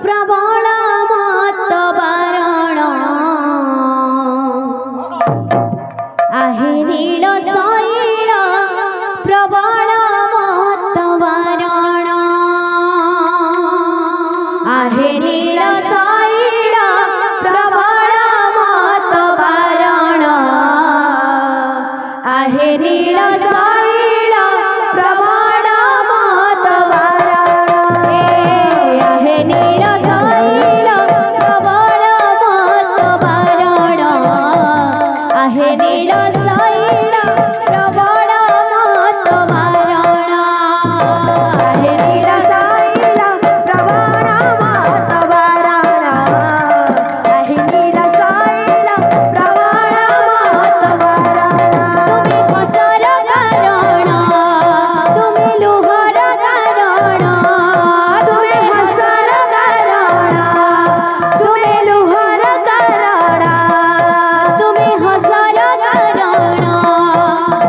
प्रबल मत बारण आहे नील शैल प्रबल मत बारण आहे नील शैल प्रबल मत बारण आहे नील शैल प्रबल मत बारण आहे नील शैल प्रबल मत बारण आहे नील शैल प्रबल मत बारण आहे नील शैल प्रबल मत बारण आहे नील शैल प्रबल मत बारण तुम्ही हसर कारण तुम्ही लुहर कारण तुम्ही हसर कारण तुम्ही लुहर कारण तुम्ही हसर कारण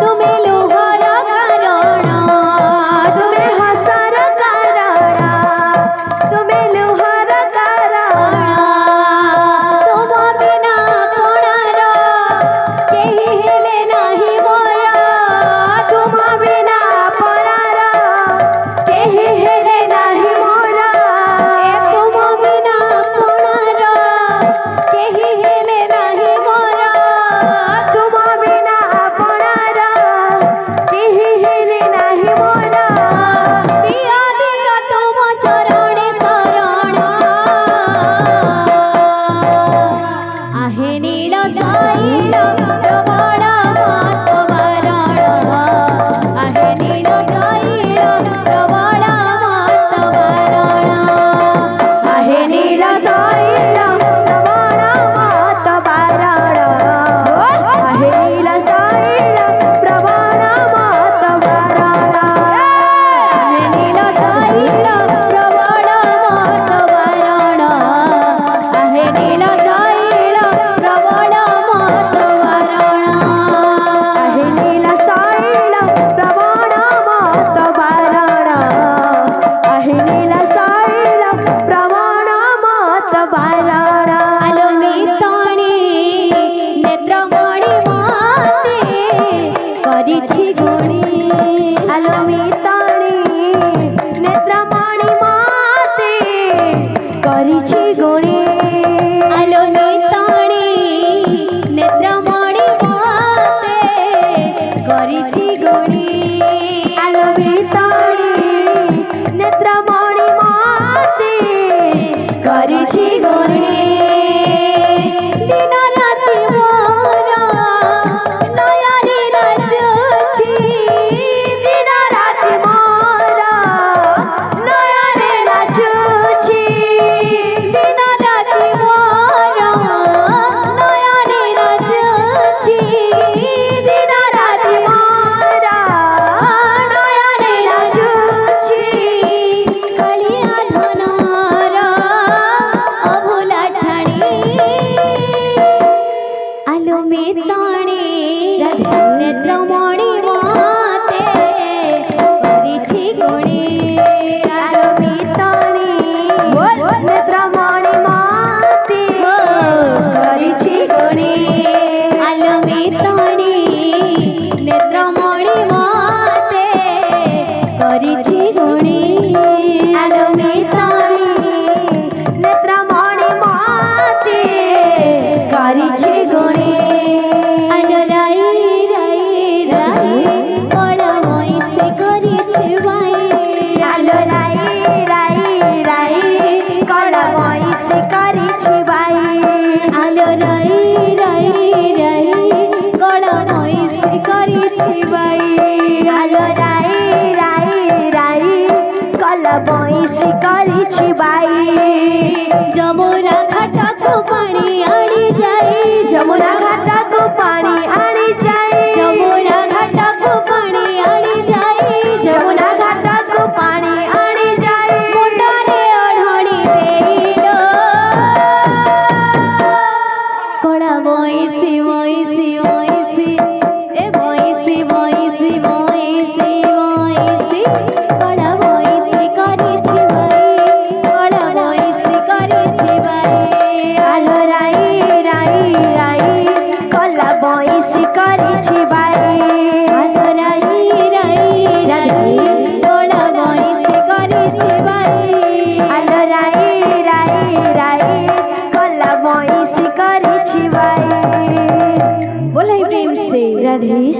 तुम्ही लुहर कारण तुम्ही हसर कारण तुम्ही लुहर कारण तुम बिना कोणार केही हेले नाही मोर तुम बिना परार केही हेले नाही मोर तुम बिना कोणार केही हेले नाही मोर तुम बिना कोणार केही हेले नाही मोर दिया दिया तुम चरणे शरण आहे नील शैल प्रबल मत बारण आहे नील शैल प्रबल मत बारण आहे नील शैल प्रबल मत बारण आहे नील शैल प्रबल मत बारण आहे नील शैल प्रबल मत बारण आहे नील शैल प्रबल मत बारण आहे नील शैल प्रबल मत बारण आहे नील शैल प्रबल मत बारण आलो मी तणी नेत्रमणि माते करिछि गुणी आलो मी तणी नेत्रमणि माते करिछि गुणी आलो मी तणी नेत्रमणि माते करिछि गुणी आलो मी तणी नेत्रमणि माते करिछि गुणी दिन राति मोर नयने नाचुछि दिन राति मोर नयने नाचुछि दिन राति मोर नयने नाचुछि दिन राति मोर नयने नाचुछि कालिया धनर अभुला ठाणी आलो मे ताणी नेत्रमणि माते करिछि गुणी आलो मे ताणी नेत्रमणि माते करिछि गुणी आलो मे ताणी नेत्रमणि माते करिछि गुणी आलो मे ताणी नेत्रमणि माते करिछि गुणी आलो राई राई राई कळ मइसे करिछि बाई आलो राई राई राई कळ मइसे करिछि बाई आलो राई राई राई कळ मइसे करिछि बाई आलो राई राई राई कळ मइसे करिछि बाई जमुना घाटको पानी